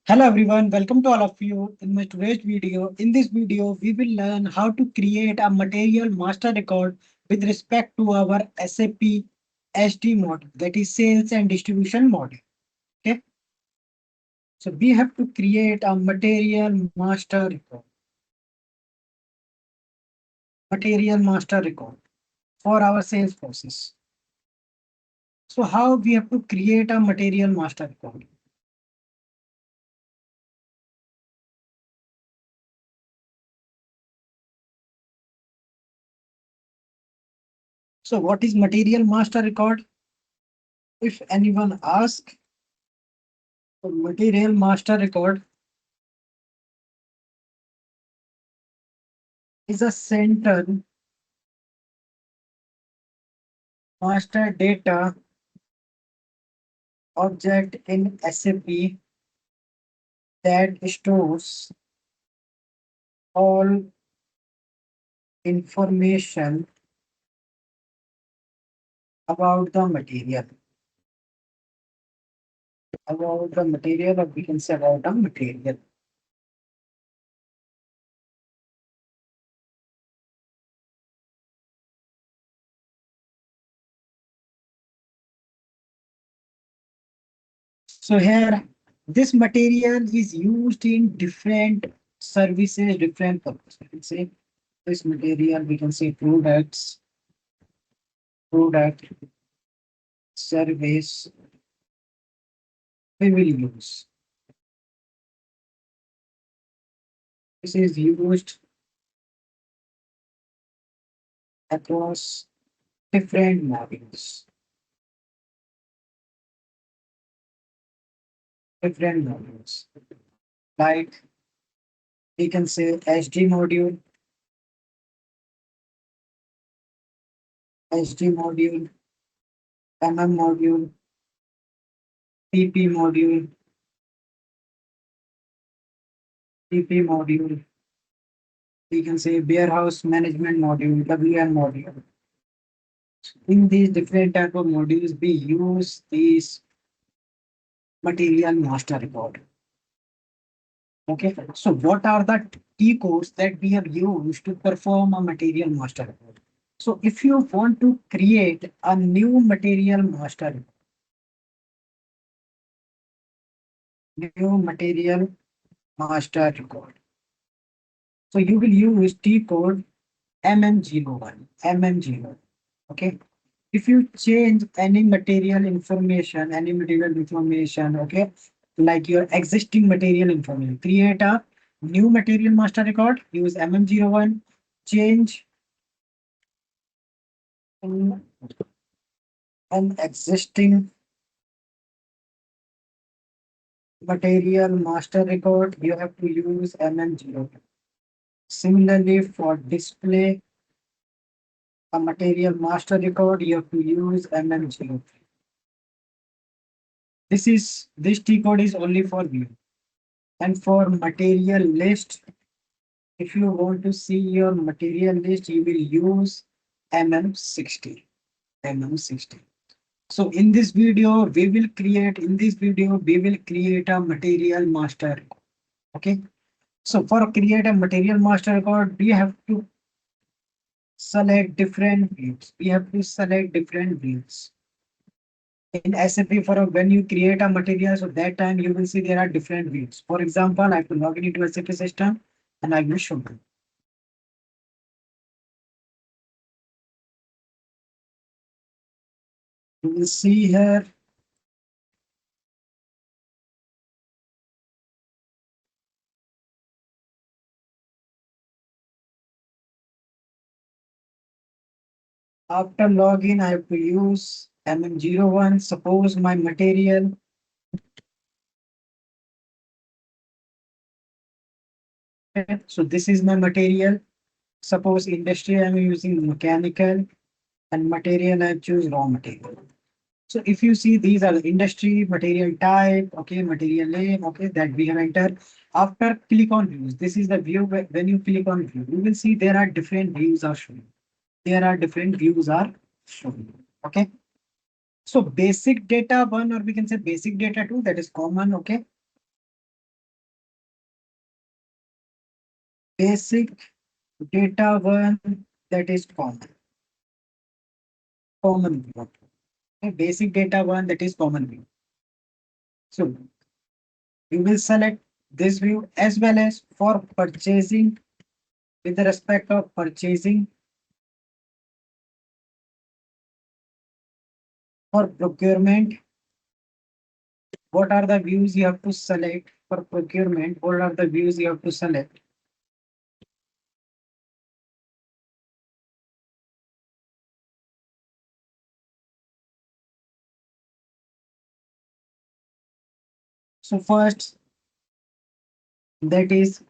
Hello everyone, welcome to all of you in my today's video. In this video, we will learn how to create a material master record with respect to our SAP SD model, that is sales and distribution model. Okay, so we have to create a material master record for our sales process. So how we have to create a material master record? So what is material master record? If anyone asks, so material master record is a central master data object in SAP that stores all information about the material. About the material, or we can say about the material. So here, this material is used in different services, different purposes. We can say this material, we can say product, service, we will use. This is used across different modules. Different modules. Like we can say SD module, MM module, PP module, PP module. We can say warehouse management module, WM module. In these different type of modules, we use these material master record. Okay, so what are the key codes that we have used to perform a material master record? So if you want to create a new material master, new material master record. So you will use T code MM01, MM01. Okay. If you change any material information, okay, like your existing material information, create a new material master record, use MM01, change in an existing material master record, you have to use MM01. Similarly, for display a material master record, you have to use MM03. This T code is only for view. And for material list, if you want to see your material list, you will use MM60. MM60. So in this video, we will create a material master record. Okay. So for create a material master record, we have to select different views. We have to select different views. In SAP, for when you create a material, so that time you will see there are different views. For example, I have to log into SAP system and I will show you. You will see here. After login, I have to use MM01. Suppose my material. So this is my material. Suppose industry, I'm using mechanical, and material I choose raw material. So if you see, these are the industry, material type, okay, material name, okay, that we have entered. After click on views, this is the view. When you click on view, you will see there are different views are shown. There are different views are shown. Okay. So basic data one, or we can say basic data two, that is common. Okay. basic data one, that is common view. Okay, basic data one, that is common view. So you will select this view as well as for purchasing, with respect of purchasing, for procurement. What are the views you have to select for procurement? What are the views you have to select? So first, that is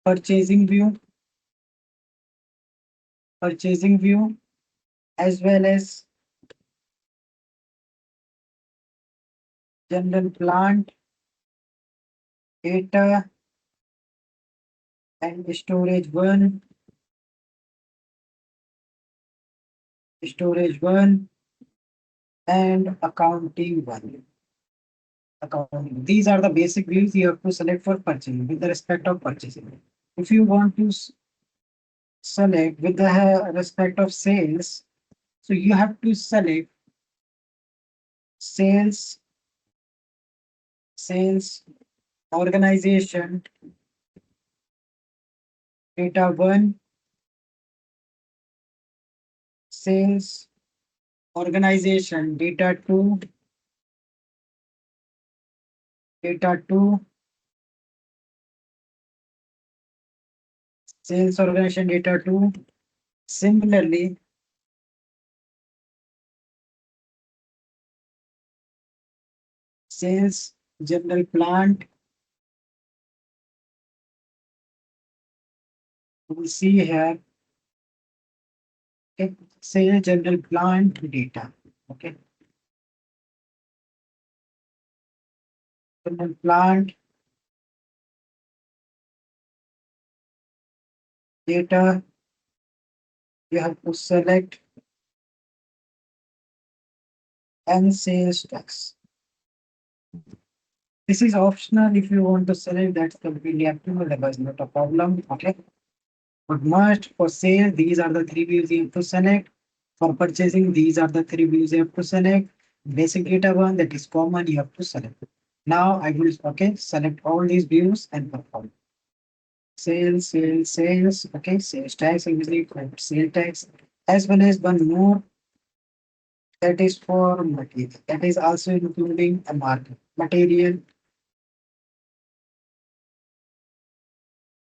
purchasing view, purchasing view, as well as general plant, data, and storage one, and accounting one. Accounting. These are the basic views you have to select for purchasing with the respect of purchasing. If you want to select with the respect of sales, so you have to select sales, sales organization, data one, sales organization, data two, sales organization data two. Similarly, sales general plant, you will see here, okay, sales general plant data. Okay, general plant data, you have to select and sales tax. This is optional. If you want to select, that's completely up to you. That was not a problem. Okay. But must for sale, these are the three views you have to select. For purchasing, these are the three views you have to select. Basic data one, that is common, you have to select. Now I will, okay, select all these views and perform. Sales, sales, sales, okay, sales tax, usually sales tax, as well as one more, that is for material. That is also including a market. Material,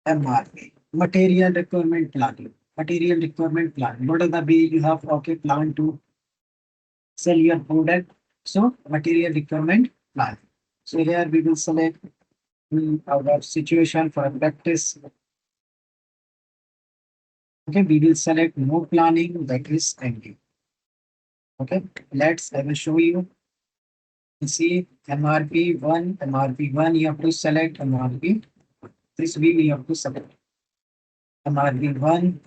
MRP. Material requirement planning. Material requirement plan. What are the way you have, okay, plan to sell your product? So material requirement plan. So here we will select our situation for practice. Okay, we will select no planning, that is ending. Okay, I will show you. You see MRP1, you have to select MRP. This will you have to select MRP1.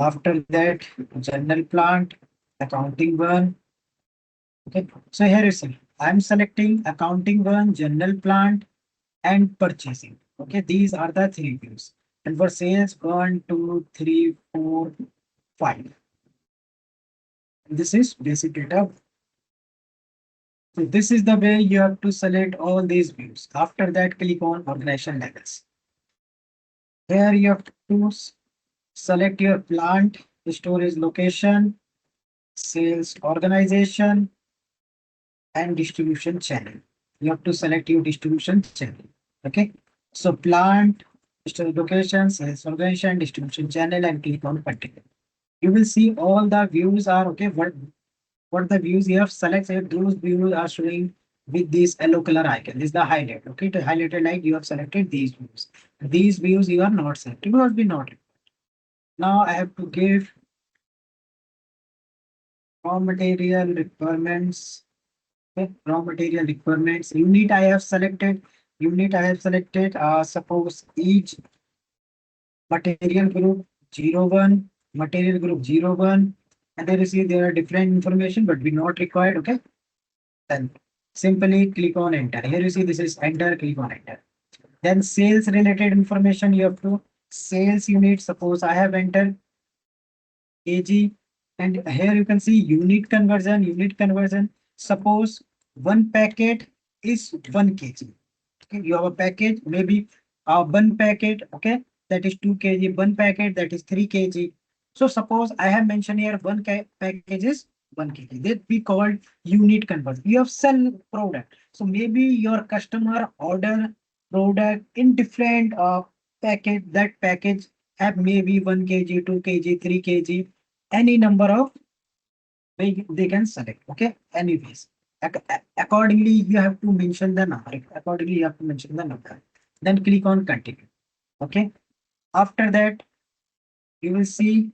After that, general plant, accounting one. Okay, so here you see, I'm selecting accounting one, general plant, and purchasing. Okay, these are the three views. And for sales, 1, 2, 3, 4, 5. This is basic data. So this is the way you have to select all these views. After that, click on organization levels. Here you have to select your plant, storage location, sales organization, and distribution channel. You have to select your distribution channel. Okay. So plant, storage location, sales organization, distribution channel, and click on continue. You will see all the views are okay. What the views you have selected, those views are showing with this yellow color icon. This is the highlight. Okay, to highlighted light, you have selected these views. These views you are not selected because we not. Now I have to give raw material requirements. Okay, raw material requirements. Unit I have selected. Unit I have selected. Suppose each material group 01, material group 01, and there you see there are different information, but we not required. Okay, then simply click on enter. Here you see this is enter. Click on enter. Then sales related information, you have to sales unit. Suppose I have entered kg, and here you can see unit conversion, unit conversion. Suppose one packet is 1 kg. Okay, you have a package, maybe one packet, okay, that is 2 kg, one packet that is 3 kg. So suppose I have mentioned here package is 1 kg. That we called unit conversion. You have sell product. So maybe your customer order product in different package. That package have maybe 1 kg, 2 kg, 3 kg, any number of they can select. Okay, anyways. Accordingly, you have to mention the number. Accordingly, you have to mention the number. Then click on continue. Okay. After that, you will see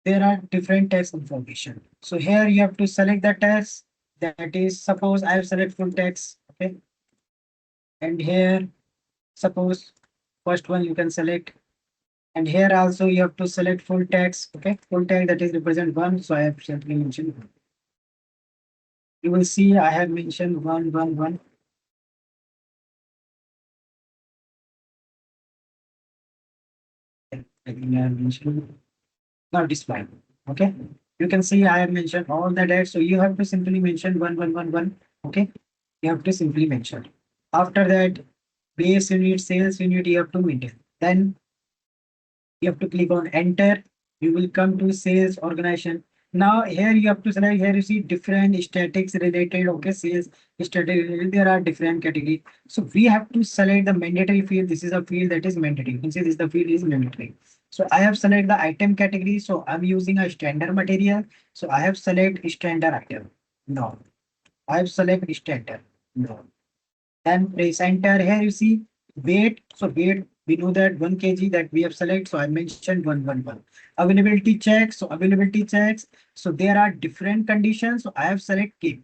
there are different text information. So here you have to select the text. That is, suppose I have select full text. Okay. And here, suppose first one you can select. And here also you have to select full text. Okay. Full text that is represent one. So I have simply mentioned one. You will see I have mentioned 111. I think I have mentioned not display. Okay. You can see I have mentioned all the dates. So you have to simply mention 1111. Okay. You have to simply mention. After that, base unit, sales unit, you have to maintain. Then you have to click on enter. You will come to sales organization. Now here you have to select, here you see different statics related. Okay, sales static related, there are different category. So we have to select the mandatory field. This is a field that is mandatory. You can see this the field is mandatory. So I have select the item category. So I'm using a standard material. So I have select standard item. No. I have select standard. No. Then press enter. Here you see weight. So weight, we know that 1 kg that we have select. So I mentioned 111. Availability checks. So availability checks. So there are different conditions. So I have select kg.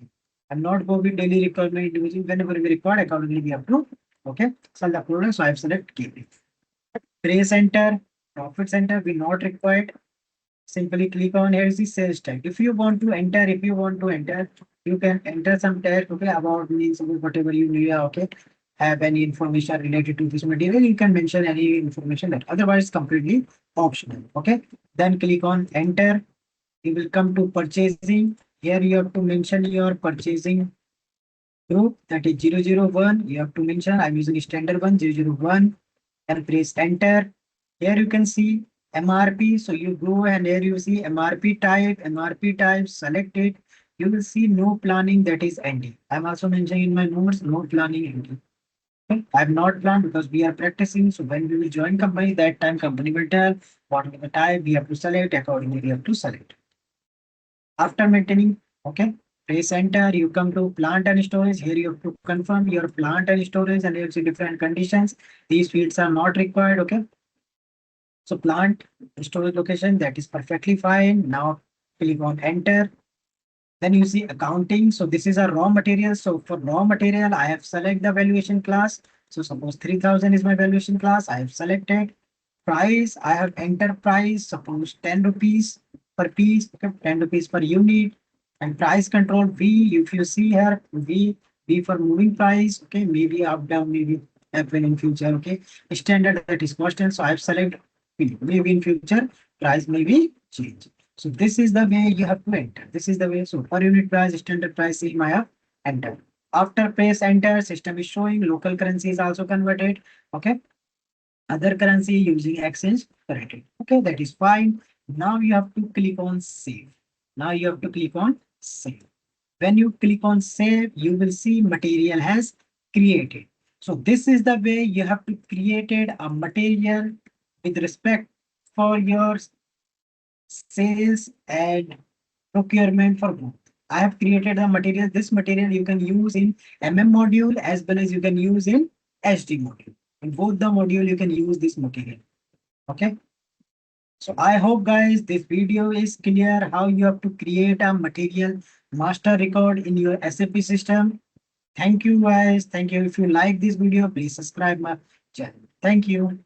I'm not going with daily requirement individual. Whenever we record accordingly, we have to sell the product. So I have select kg. Press enter. Profit center, we not required. Simply click on here is the sales tag. If you want to enter, you can enter some tag, okay, about means whatever you need, okay, have any information related to this material, you can mention any information that otherwise completely optional. Okay. Then click on enter. You will come to purchasing. Here you have to mention your purchasing group, that is 001. You have to mention I'm using standard one 001 and press enter. Here you can see MRP. So you go and here you see MRP type, select it. You will see no planning, that is ND. I'm also mentioning in my notes, no planning ND. Okay. I've not planned because we are practicing. So when we will join company, that time company will tell what are the type we have to select. Accordingly, we have to select. After maintaining, okay, press enter. You come to plant and storage. Here you have to confirm your plant and storage, and you see different conditions. These fields are not required. Okay. So plant storage location, that is perfectly fine. Now click on enter. Then you see accounting. So this is a raw material. So for raw material, I have select the valuation class. So suppose 3000 is my valuation class. I have selected price. I have entered price. Suppose 10 rupees per piece. Okay, 10 rupees per unit. And price control V. If you see here, V for moving price. Okay, maybe up down, maybe happen in future. Okay, standard, that is constant. So I have select V. Maybe in future price may be change. So this is the way you have to enter. This is the way. So per unit price, standard price, same I have entered. After press enter, system is showing local currency is also converted. Okay. Other currency using exchange rate. Okay, that is fine. Now you have to click on save. Now you have to click on save. When you click on save, you will see material has created. So this is the way you have to create a material with respect for your sales and procurement for both. I have created the material. This material you can use in module as well as you can use in SD module. In both the module, you can use this material. Okay. So I hope guys this video is clear how you have to create a material master record in your SAP system. Thank you guys. Thank you. If you like this video, please subscribe my channel. Thank you.